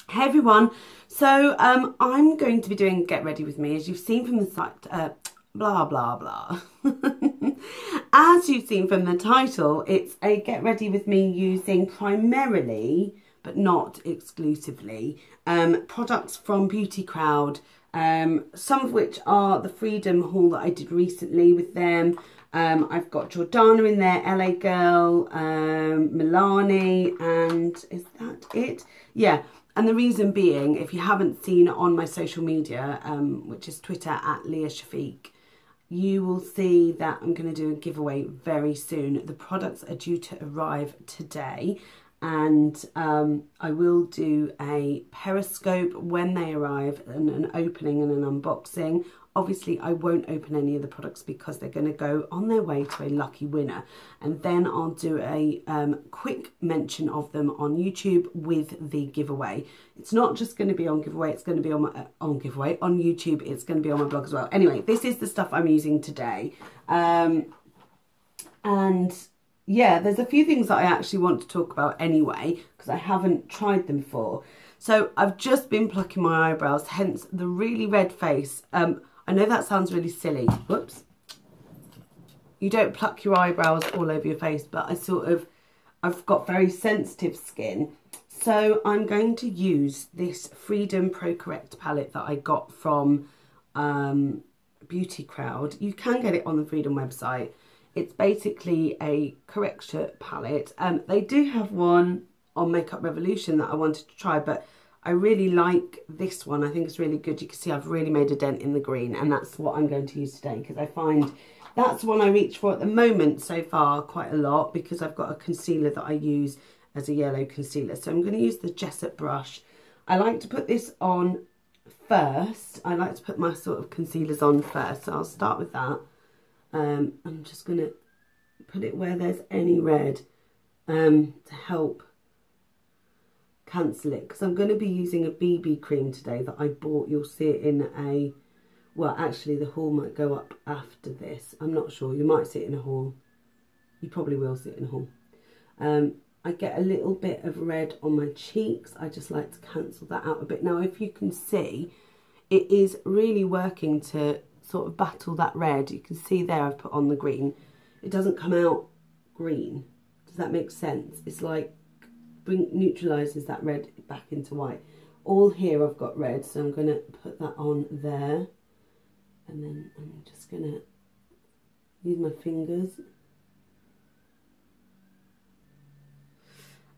Hey everyone, so I'm going to be doing Get Ready With Me, as you've seen from the site, blah blah blah. As you've seen from the title, it's a Get Ready With Me using primarily, but not exclusively, products from Beauty Crowd, some of which are the Freedom haul that I did recently with them. I've got Jordana in there, LA Girl, Milani, and is that it? Yeah. And the reason being, if you haven't seen it on my social media, which is Twitter at Leah Shafiq, you will see that I'm going to do a giveaway very soon. The products are due to arrive today, and I will do a Periscope when they arrive, and an opening and an unboxing. Obviously, I won't open any of the products because they're going to go on their way to a lucky winner. And then I'll do a quick mention of them on YouTube with the giveaway. It's not just going to be on giveaway, it's going to be on my, on YouTube. It's going to be on my blog as well. Anyway, this is the stuff I'm using today. And yeah, there's a few things that I actually want to talk about anyway, because I haven't tried them before. So I've just been plucking my eyebrows, hence the really red face. I know that sounds really silly. Whoops. You don't pluck your eyebrows all over your face, but I've got very sensitive skin. So I'm going to use this Freedom Pro Correct palette that I got from Beauty Crowd. You can get it on the Freedom website. It's basically a corrector palette. They do have one on Makeup Revolution that I wanted to try, but I really like this one. I think it's really good. You can see I've really made a dent in the green, and that's what I'm going to use today, because I find that's one I reach for at the moment so far quite a lot, because I've got a concealer that I use as a yellow concealer. So I'm going to use the Jessup brush. I like to put this on first. I like to put my sort of concealers on first, so I'll start with that. I'm just going to put it where there's any red to help cancel it, because I'm going to be using a BB cream today that I bought. You'll see it in a, well, actually the haul might go up after this. I'm not sure. You might see it in a haul. You probably will see it in a haul. I get a little bit of red on my cheeks. I just like to cancel that out a bit. Now, if you can see, it is really working to sort of battle that red. You can see there I've put on the green. It doesn't come out green. Does that make sense? It's like neutralises that red back into white. All here I've got red, so I'm going to put that on there, and then I'm just going to use my fingers.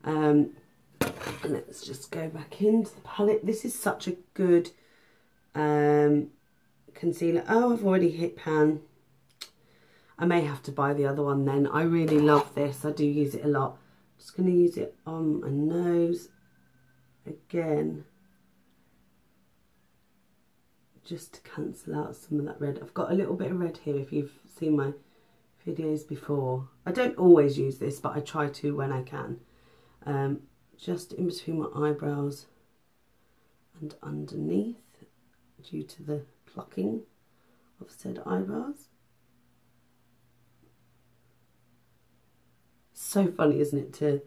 And let's just go back into the palette. This is such a good concealer. Oh, I've already hit pan. I may have to buy the other one then. I really love this. I do use it a lot. Just going to use it on my nose again, just to cancel out some of that red. I've got a little bit of red here if you've seen my videos before. I don't always use this, but I try to when I can. Just in between my eyebrows and underneath, due to the plucking of said eyebrows. So funny, isn't it, to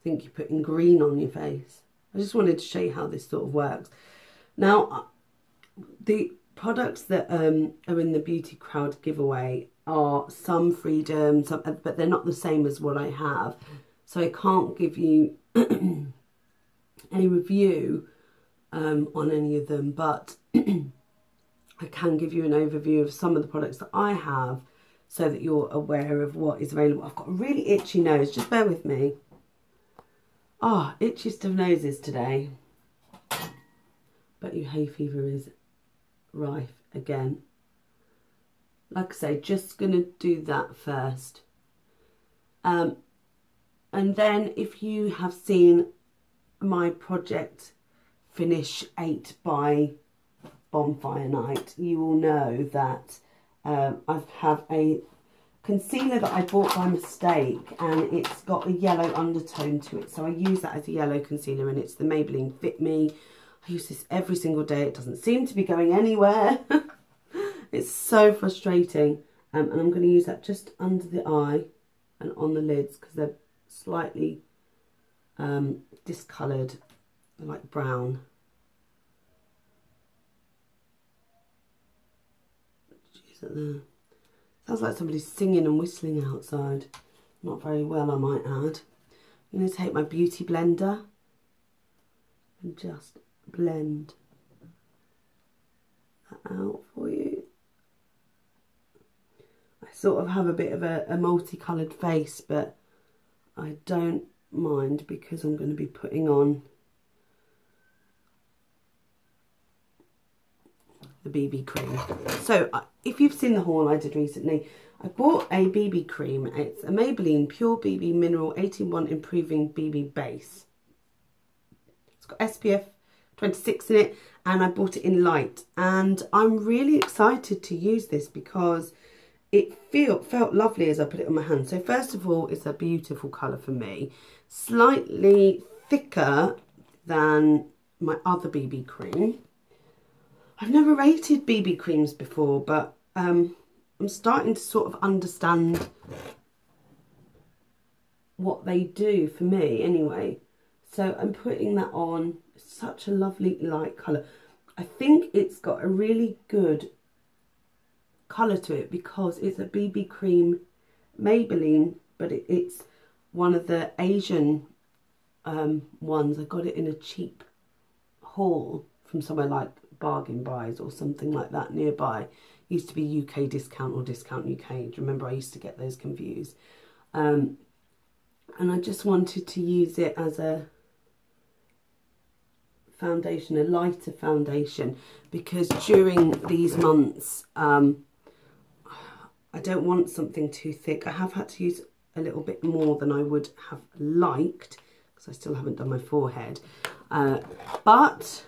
think you're putting green on your face. I just wanted to show you how this sort of works. Now, the products that are in the Beauty Crowd giveaway are some Freedom, some, but they're not the same as what I have. So I can't give you any review on any of them, but I can give you an overview of some of the products that I have, so that you're aware of what is available. I've got a really itchy nose, just bear with me. Ah, oh, itchiest of noses today. But your hay fever is rife again. Like I say, just going to do that first. And then if you have seen my project finish 8 by Bonfire Night, you will know that I have a concealer that I bought by mistake, and it's got a yellow undertone to it, so I use that as a yellow concealer, and it's the Maybelline Fit Me. I use this every single day. It doesn't seem to be going anywhere. It's so frustrating, and I'm going to use that just under the eye and on the lids, because they're slightly discoloured. like brown. Is it there? Sounds like somebody's singing and whistling outside. Not very well, I might add. I'm going to take my beauty blender and just blend that out for you. I sort of have a bit of a multicoloured face, but I don't mind because I'm going to be putting on the BB cream. So if you've seen the haul I did recently, I bought a BB cream. It's a Maybelline Pure BB Mineral 18-1 Improving BB Base. It's got SPF 26 in it, and I bought it in light. And I'm really excited to use this because it felt lovely as I put it on my hand. So first of all, it's a beautiful colour for me. Slightly thicker than my other BB cream. I've never rated BB creams before, but I'm starting to sort of understand what they do for me anyway. So I'm putting that on. Such a lovely light colour. I think it's got a really good colour to it because it's a BB cream Maybelline, but it's one of the Asian ones. I got it in a cheap haul from somewhere like Bargain Buys or something like that nearby. Used to be UK Discount or Discount UK. Do you remember? I used to get those confused. And I just wanted to use it as a foundation, a lighter foundation, because during these months I don't want something too thick. I have had to use a little bit more than I would have liked because I still haven't done my forehead, but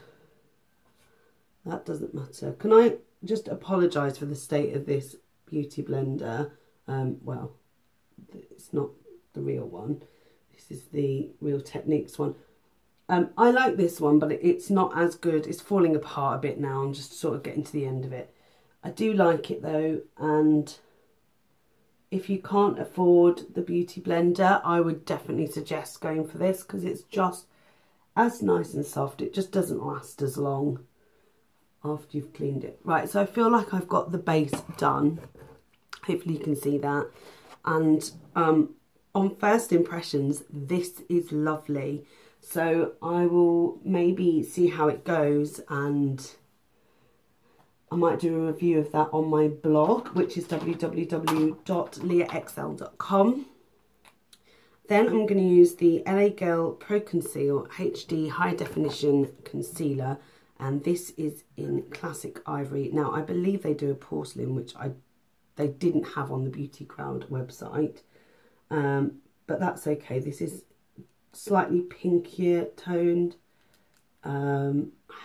that doesn't matter. Can I just apologise for the state of this beauty blender? Well, it's not the real one. This is the Real Techniques one. I like this one, but it's not as good. It's falling apart a bit now. I'm just sort of getting to the end of it. I do like it though, and if you can't afford the beauty blender, I would definitely suggest going for this because it's just as nice and soft. It just doesn't last as long after you've cleaned it. Right, so I feel like I've got the base done. Hopefully you can see that. And on first impressions, this is lovely. So I will maybe see how it goes, and I might do a review of that on my blog, which is www.leahxl.com. Then I'm going to use the LA Girl Pro Conceal HD High Definition Concealer, and this is in Classic Ivory. Now, I believe they do a porcelain, which they didn't have on the Beauty Crowd website, but that's okay. This is slightly pinkier toned. I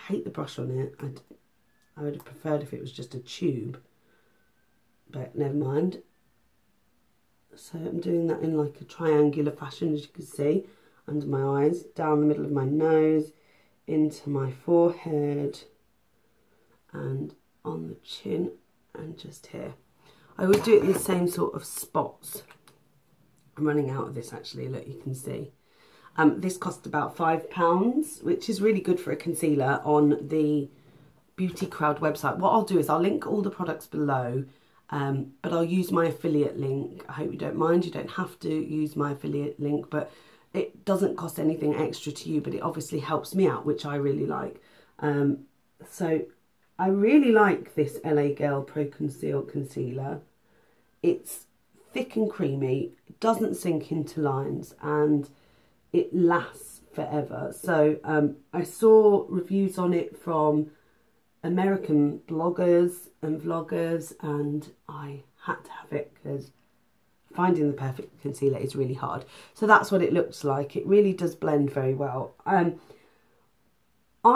hate the brush on it. I would have preferred if it was just a tube, but never mind. So I'm doing that in like a triangular fashion, as you can see, under my eyes, down the middle of my nose, into my forehead, and on the chin, and just here. I would do it in the same sort of spots. I'm running out of this actually, look, you can see. This cost about £5, which is really good for a concealer on the Beauty Crowd website. What I'll do is I'll link all the products below, but I'll use my affiliate link. I hope you don't mind. You don't have to use my affiliate link, but it doesn't cost anything extra to you, but it obviously helps me out, which I really like. So I really like this LA Girl Pro Conceal concealer. It's thick and creamy, it doesn't sink into lines, and it lasts forever. So I saw reviews on it from American bloggers and vloggers, and I had to have it because finding the perfect concealer is really hard. So that's what it looks like. It really does blend very well. I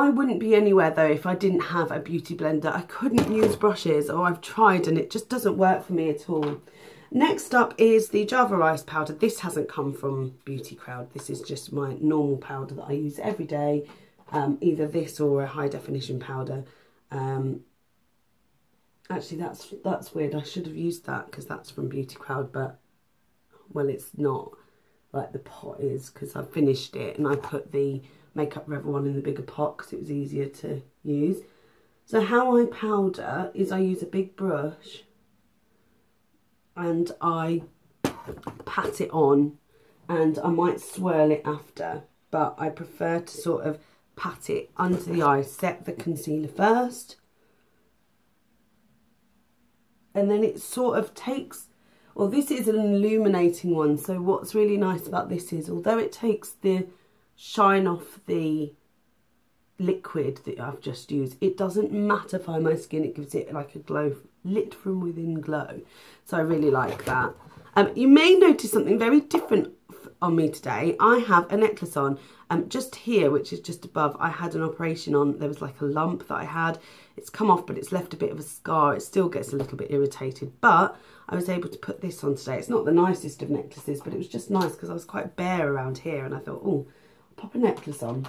wouldn't be anywhere though if I didn't have a beauty blender. I couldn't use brushes, or I've tried and it just doesn't work for me at all. Next up is the Java Rice powder. This hasn't come from Beauty Crowd. This is just my normal powder that I use every day. Either this or a high definition powder. Actually, that's weird. I should have used that because that's from Beauty Crowd, but well, it's not like the pot is, because I finished it and I put the Makeup Forever one in the bigger pot because it was easier to use. So how I powder is I use a big brush and I pat it on, and I might swirl it after, but I prefer to sort of pat it under the eye, set the concealer first, and then it sort of takes, well, this is an illuminating one, so what's really nice about this is, although it takes the shine off the liquid that I've just used, it doesn't mattify my skin, it gives it like a glow, lit from within glow, so I really like that. You may notice something very different on me today. I have a necklace on, just here, which is just above. I had an operation on, there was like a lump that I had. It's come off, but it's left a bit of a scar. It still gets a little bit irritated, but I was able to put this on today. It's not the nicest of necklaces, but it was just nice because I was quite bare around here, and I thought, oh, I'll pop a necklace on.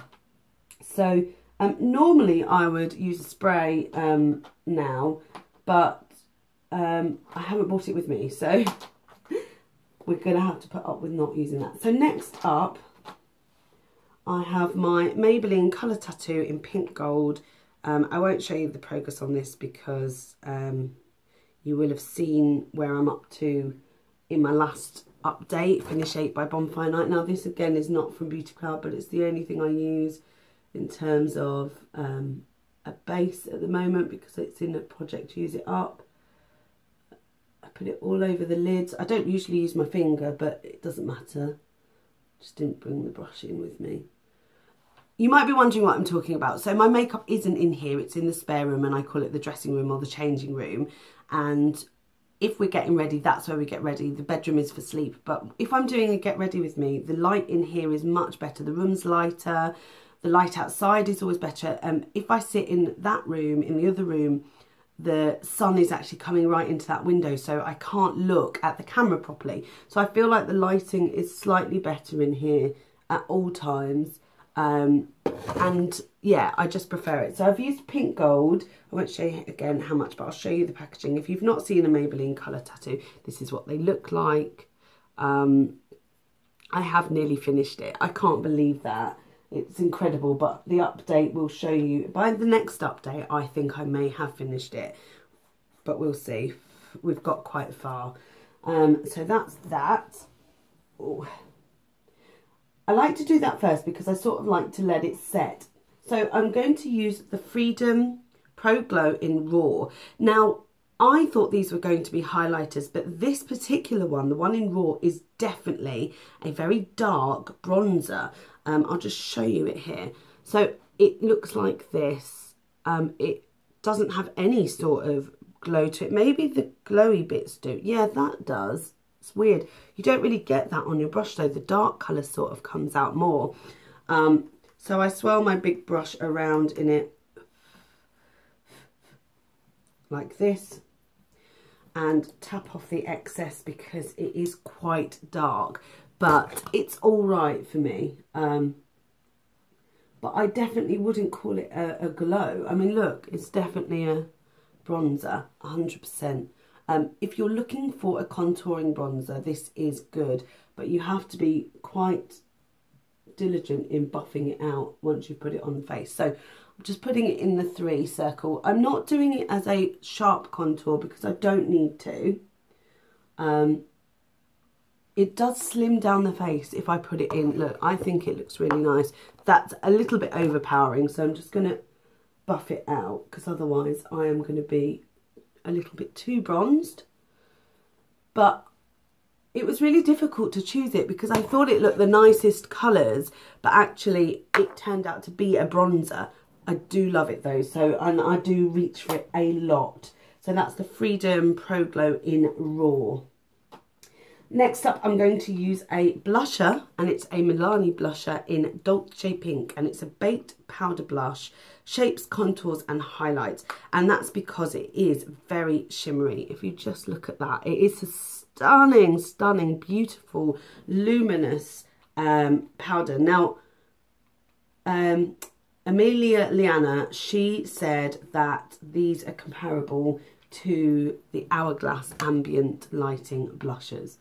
So normally I would use a spray now, but I haven't brought it with me, so we're going to have to put up with not using that. So next up, I have my Maybelline Colour Tattoo in pink gold. I won't show you the progress on this because you will have seen where I'm up to in my last update, Finish 8 by Bonfire Night. Now this again is not from Beauty Crowd, but it's the only thing I use in terms of a base at the moment because it's in a project to use it up. I put it all over the lids. I don't usually use my finger, but it doesn't matter. Just didn't bring the brush in with me. You might be wondering what I'm talking about. So my makeup isn't in here, it's in the spare room, and I call it the dressing room or the changing room. And if we're getting ready, that's where we get ready. The bedroom is for sleep. But if I'm doing a get ready with me, the light in here is much better. The room's lighter. The light outside is always better. If I sit in that room, in the other room, the sun is actually coming right into that window, so I can't look at the camera properly. So I feel like the lighting is slightly better in here at all times. And yeah, I just prefer it. So I've used pink gold. I won't show you again how much, but I'll show you the packaging. If you've not seen a Maybelline Colour Tattoo, this is what they look like. I have nearly finished it. I can't believe that. It's incredible, but the update will show you. By the next update, I think I may have finished it, but we'll see. We've got quite far. So that's that. Ooh. I like to do that first because I sort of like to let it set. So I'm going to use the Freedom Pro Glow in Raw. Now, I thought these were going to be highlighters, but this particular one, the one in Raw, is definitely a very dark bronzer. I'll just show you it here. So it looks like this. It doesn't have any sort of glow to it. Maybe the glowy bits do. Yeah, that does. It's weird. You don't really get that on your brush though. The dark colour sort of comes out more. So I swirl my big brush around in it like this and tap off the excess because it is quite dark. But it's all right for me. But I definitely wouldn't call it a glow. I mean, look, it's definitely a bronzer, 100%. If you're looking for a contouring bronzer, this is good. But you have to be quite diligent in buffing it out once you put it on the face. So I'm just putting it in the 3 circle. I'm not doing it as a sharp contour because I don't need to. It does slim down the face if I put it in. Look, I think it looks really nice. That's a little bit overpowering, so I'm just going to buff it out because otherwise I am going to be a little bit too bronzed. But it was really difficult to choose it because I thought it looked the nicest colours, but actually it turned out to be a bronzer. I do love it though, so, and I do reach for it a lot. So that's the Freedom Pro Glow in Raw. Next up, I'm going to use a blusher, and it's a Milani blusher in Dolce Pink, and it's a baked powder blush, shapes, contours, and highlights, and that's because it is very shimmery. If you just look at that, it is a stunning, stunning, beautiful, luminous powder. Now, Amelia Liana, she said that these are comparable to the Hourglass ambient lighting blushers.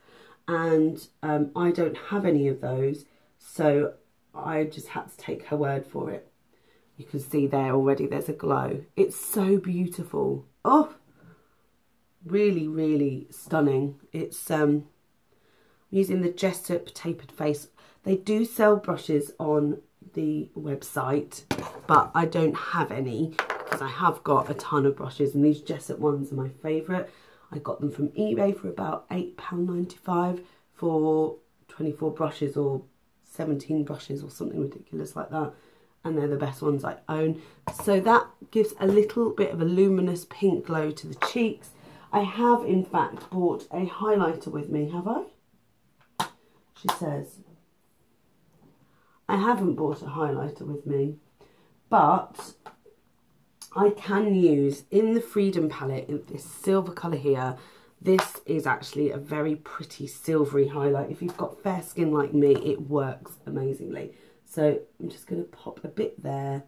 And I don't have any of those, so I just had to take her word for it. You can see there already there's a glow. It's so beautiful. Oh, really, really stunning. It's using the Jessup Tapered Face. They do sell brushes on the website, but I don't have any because I have got a ton of brushes, and these Jessup ones are my favourite. I got them from eBay for about £8.95 for 24 brushes or 17 brushes or something ridiculous like that, and they're the best ones I own. So that gives a little bit of a luminous pink glow to the cheeks. I have in fact bought a highlighter with me, have I? She says. I haven't bought a highlighter with me, but I can use in the Freedom palette in this silver colour here. This is actually a very pretty silvery highlight. If you've got fair skin like me, it works amazingly. So I'm just going to pop a bit there.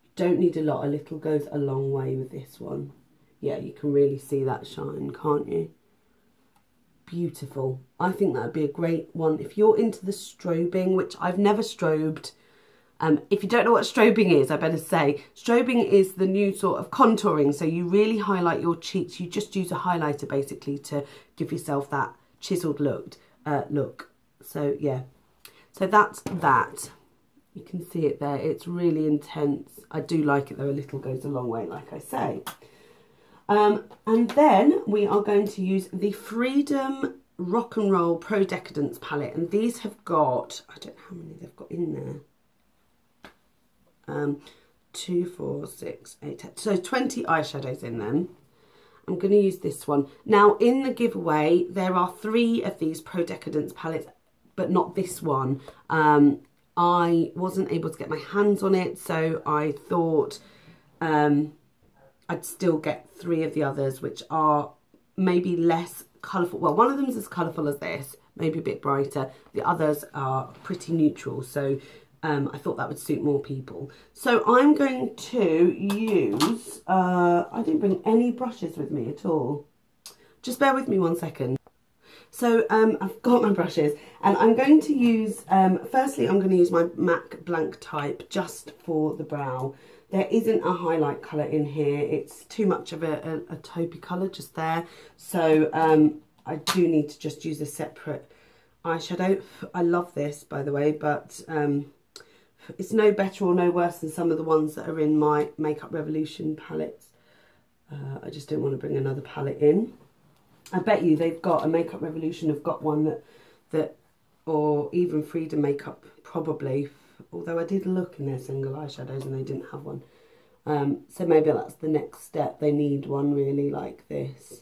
You don't need a lot. A little goes a long way with this one. Yeah, you can really see that shine, can't you? Beautiful. I think that would be a great one if you're into the strobing, which I've never strobed. If you don't know what strobing is, I better say, strobing is the new sort of contouring. So you really highlight your cheeks. You just use a highlighter basically to give yourself that chiseled look. So yeah, so that's that. You can see it there. It's really intense. I do like it though. A little goes a long way, like I say. And then we are going to use the Freedom Rock and Roll Pro Decadence palette. And these have got, I don't know how many they've got in there. 2, 4, 6, 8, 10. So 20 eyeshadows in them. I'm going to use this one. Now in the giveaway, there are 3 of these Pro Decadence palettes, but not this one. I wasn't able to get my hands on it, so I thought I'd still get 3 of the others, which are maybe less colourful. Well, one of them is as colourful as this, maybe a bit brighter. The others are pretty neutral, so I thought that would suit more people. So I'm going to use, I didn't bring any brushes with me at all. Just bear with me 1 second. So I've got my brushes, and I'm going to use, firstly I'm going to use my MAC Blank Type just for the brow. There isn't a highlight colour in here. It's too much of a taupey colour just there. So I do need to just use a separate eyeshadow. I love this, by the way, but it's no better or no worse than some of the ones that are in my Makeup Revolution palettes. I just don't want to bring another palette in. I bet you they've got, a Makeup Revolution have got one that or even Freedom Makeup probably, although I did look in their single eyeshadows and they didn't have one. So maybe that's the next step. They need one really like this.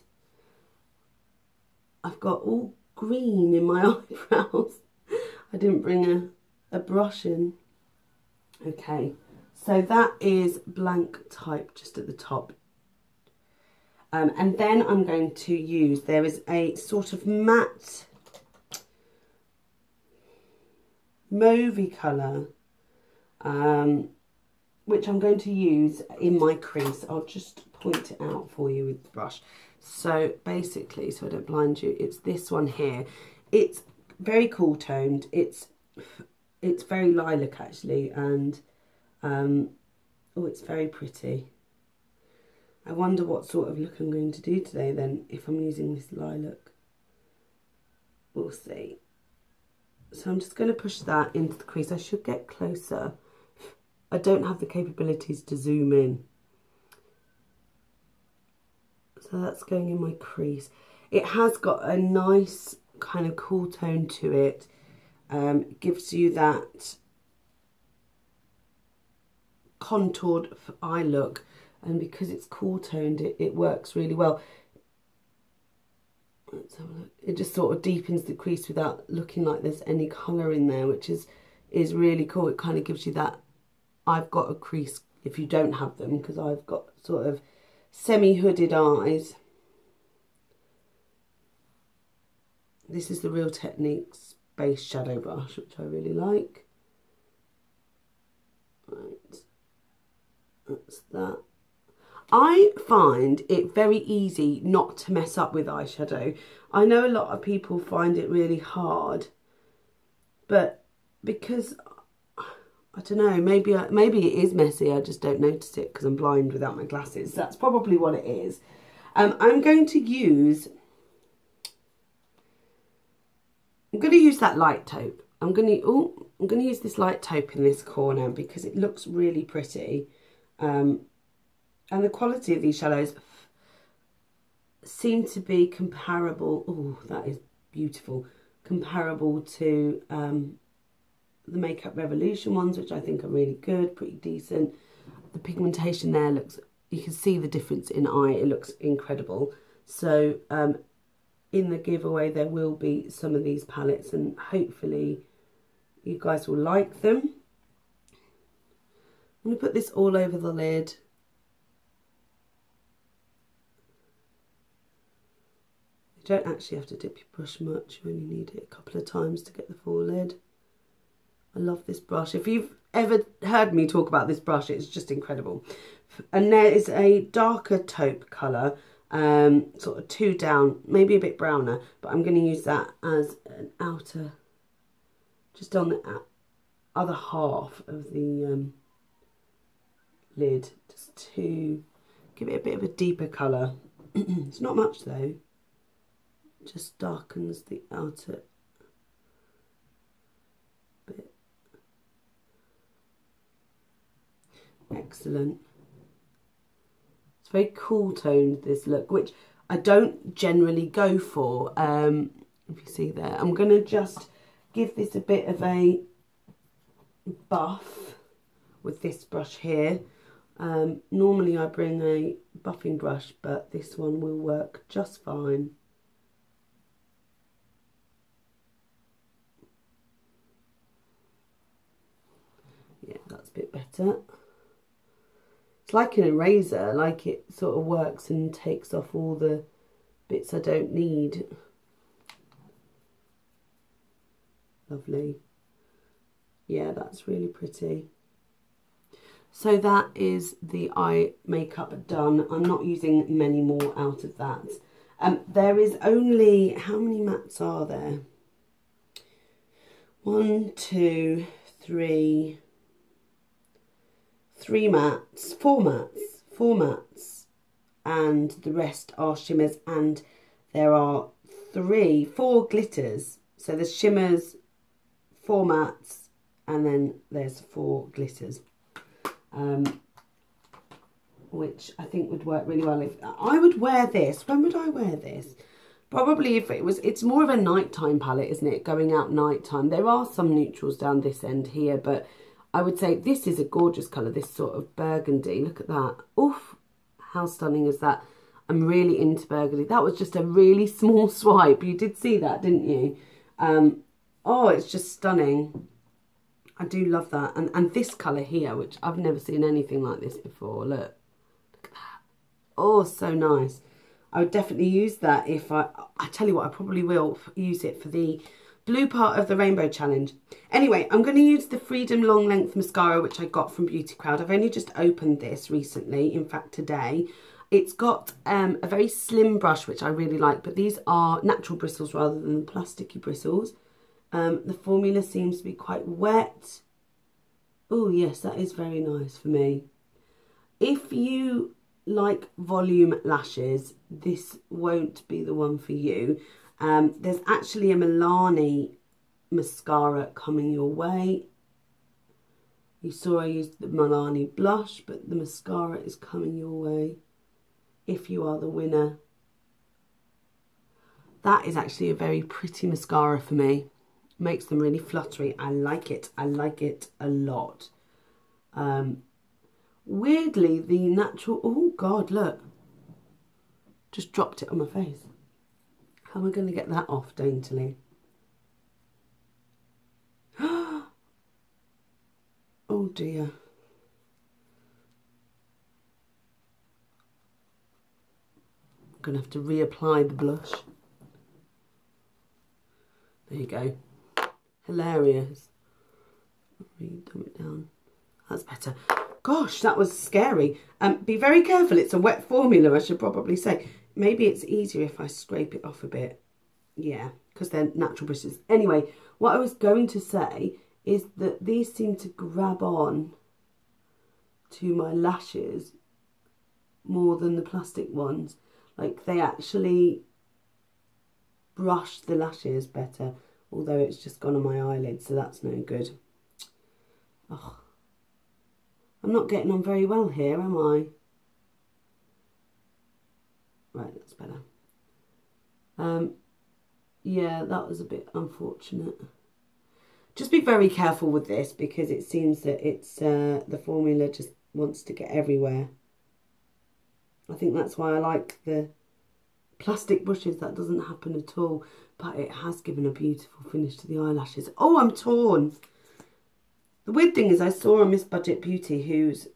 I've got all green in my eyebrows. I didn't bring a brush in. Okay, so that is Blank Type just at the top. And then I'm going to use, there is a sort of matte mauvey colour, which I'm going to use in my crease. I'll just point it out for you with the brush. So basically, so I don't blind you, it's this one here. It's very cool toned. It's very lilac actually, and oh, it's very pretty. I wonder what sort of look I'm going to do today then, if I'm using this lilac. We'll see. So I'm just going to push that into the crease. I should get closer. I don't have the capabilities to zoom in. So that's going in my crease. It has got a nice kind of cool tone to it. It gives you that contoured eye look. And because it's cool toned, it works really well. Let's have a look. It just sort of deepens the crease without looking like there's any colour in there, which is really cool. It kind of gives you that, I've got a crease if you don't have them, because I've got sort of semi-hooded eyes. This is the Real Techniques base shadow brush, which I really like. Right, that's that. I find it very easy not to mess up with eyeshadow. I know a lot of people find it really hard, but because I I don't know, maybe it is messy, I just don't notice it because I'm blind without my glasses. That's probably what it is. I'm going to use that light taupe. I'm going to use this light taupe in this corner because it looks really pretty. And the quality of these shadows seem to be comparable. Oh, that is beautiful. Comparable to the Makeup Revolution ones, which I think are really good, pretty decent. The pigmentation there looks, you can see the difference in eye, it looks incredible. So in the giveaway there will be some of these palettes and hopefully you guys will like them. I'm going to put this all over the lid. You don't actually have to dip your brush much, you only need it a couple of times to get the full lid. I love this brush. If you've ever heard me talk about this brush, it's just incredible. And there is a darker taupe colour, sort of 2 down, maybe a bit browner, but I'm going to use that as an outer, just on the other half of the lid, just to give it a bit of a deeper colour. It's not much though, just darkens the outer bit. Excellent. It's very cool toned, this look, which I don't generally go for. If you see there, I'm going to just give this a bit of a buff with this brush here. Normally I bring a buffing brush, but this one will work just fine. Yeah, that's a bit better. It's like an eraser, like it sort of works and takes off all the bits I don't need. Lovely. Yeah, that's really pretty. So that is the eye makeup done. I'm not using many more out of that. There is only, how many mattes are there? 1, 2, 3... 3 mattes, 4 mattes, and the rest are shimmers, and there are 4 glitters. So there's shimmers, 4 mattes, and then there's 4 glitters, which I think would work really well. If I would wear this, when would I wear this? Probably if it was, it's more of a nighttime palette, isn't it? Going out nighttime. There are some neutrals down this end here, but I would say this is a gorgeous colour, this sort of burgundy. Look at that. Oof, how stunning is that? I'm really into burgundy. That was just a really small swipe. You did see that, didn't you? Oh, it's just stunning. I do love that. And this colour here, which I've never seen anything like this before. Look at that. Oh, so nice. I would definitely use that if I tell you what, I probably will use it for the blue part of the rainbow challenge. Anyway, I'm going to use the Freedom Long Length Mascara, which I got from Beauty Crowd. I've only just opened this recently, in fact today. It's got a very slim brush, which I really like, but these are natural bristles rather than plasticky bristles. The formula seems to be quite wet. Oh yes, that is very nice for me. If you like volume lashes, this won't be the one for you. There's actually a Milani mascara coming your way. You saw I used the Milani blush, but the mascara is coming your way if you are the winner. That is actually a very pretty mascara for me. Makes them really fluttery. I like it. I like it a lot. Weirdly, the natural... Oh, God, look. Just dropped it on my face. How am I going to get that off daintily? Oh dear. I'm going to have to reapply the blush. There you go. Hilarious. Really dumb it down. That's better. Gosh, that was scary. Be very careful. It's a wet formula, I should probably say. Maybe it's easier if I scrape it off a bit. Yeah, because they're natural bristles. Anyway, what I was going to say is that these seem to grab on to my lashes more than the plastic ones. Like, they actually brush the lashes better, although it's just gone on my eyelid, so that's no good. Oh, I'm not getting on very well here, am I? Right, that's better. Yeah, that was a bit unfortunate. Just be very careful with this, because it seems that it's the formula just wants to get everywhere. I think that's why I like the plastic brushes. That doesn't happen at all, but it has given a beautiful finish to the eyelashes. Oh, I'm torn. The weird thing is, I saw a Miss Budget Beauty who's,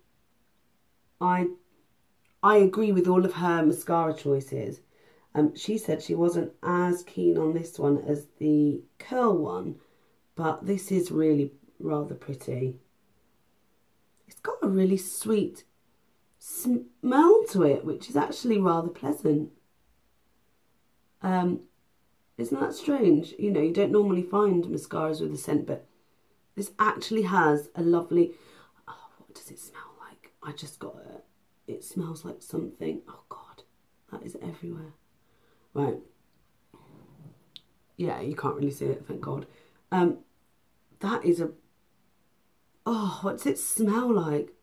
I agree with all of her mascara choices. She said she wasn't as keen on this one as the curl one, but this is really rather pretty. It's got a really sweet smell to it, which is actually rather pleasant. Isn't that strange? You know, you don't normally find mascaras with a scent, but this actually has a lovely... Oh, what does it smell like? I just got it. It smells like something. Oh, God. That is everywhere. Right. Yeah, you can't really see it, thank God. That is a... Oh, what does it smell like?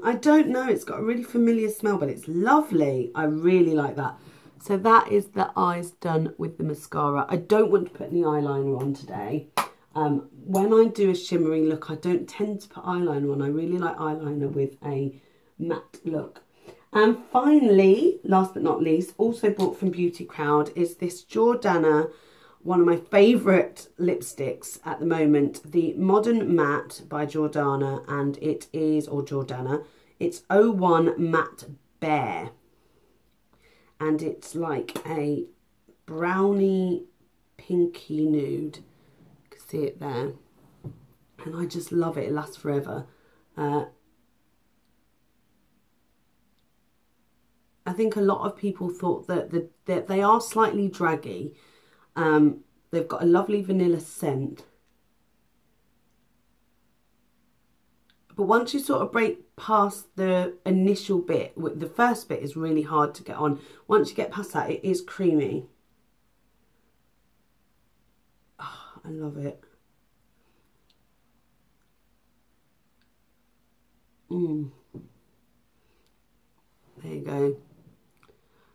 I don't know. It's got a really familiar smell, but it's lovely. I really like that. So that is the eyes done with the mascara. I don't want to put any eyeliner on today. When I do a shimmery look, I don't tend to put eyeliner on. I really like eyeliner with a matte look. And finally, last but not least, also bought from Beauty Crowd, is this Jordana, one of my favourite lipsticks at the moment, the Modern Matte by Jordana, and it is, or Jordana, it's 01 Matte Bear. And it's like a browny, pinky nude. You can see it there. And I just love it. It lasts forever. I think a lot of people thought that they are slightly draggy. They've got a lovely vanilla scent. But once you sort of break past the initial bit, the first bit is really hard to get on. Once you get past that, it is creamy. Oh, I love it. There you go.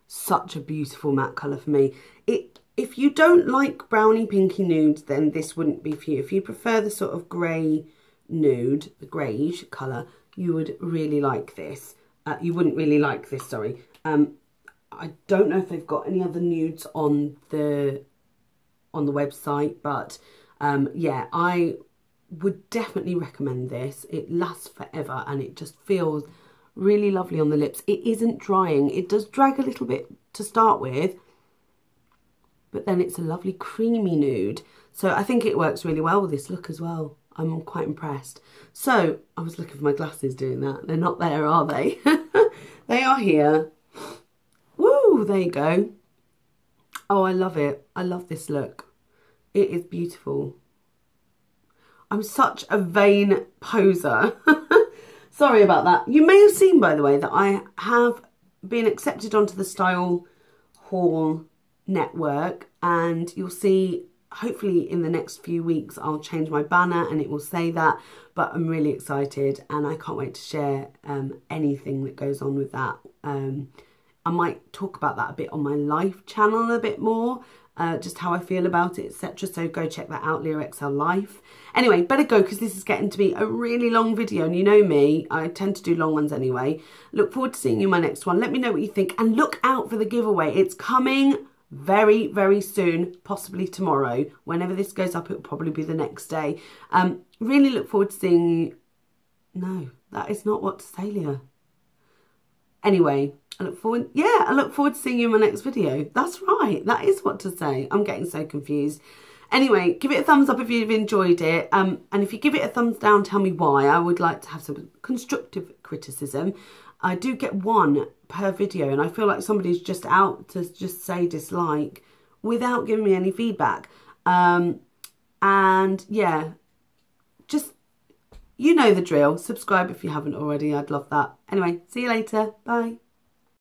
Such a beautiful matte colour for me. If you don't like browny pinky nudes, then this wouldn't be for you. If you prefer the sort of grey nude, the greyish colour, you would really like this. You wouldn't really like this, sorry. I don't know if they've got any other nudes on the website, but yeah, I would definitely recommend this. It lasts forever and it just feels really lovely on the lips. It isn't drying. It does drag a little bit to start with, but then it's a lovely creamy nude. So I think it works really well with this look as well. I'm quite impressed. So I was looking for my glasses doing that. They're not there, are they? They are here. Woo, there you go. Oh, I love it. I love this look. It is beautiful. I'm such a vain poser. Sorry about that. You may have seen, by the way, that I have been accepted onto the Style Hall network, and you'll see, hopefully in the next few weeks, I'll change my banner and it will say that, but I'm really excited and I can't wait to share anything that goes on with that. I might talk about that a bit on my Life channel a bit more, just how I feel about it, etc. So go check that out, Leah XL Life. Anyway, better go because this is getting to be a really long video, and you know me, I tend to do long ones anyway. Look forward to seeing you in my next one. Let me know what you think and look out for the giveaway. It's coming very, very soon, possibly tomorrow. Whenever this goes up, it'll probably be the next day. Really look forward to seeing you. No, that is not what to say, Leah. Anyway, I look forward to seeing you in my next video. That's right, that is what to say. I'm getting so confused. Anyway, give it a thumbs up if you've enjoyed it. And if you give it a thumbs down, tell me why. I would like to have some constructive criticism. I do get one per video, and I feel like somebody's just out to just say dislike without giving me any feedback. And yeah, just, you know the drill. Subscribe if you haven't already. I'd love that. Anyway, see you later. Bye.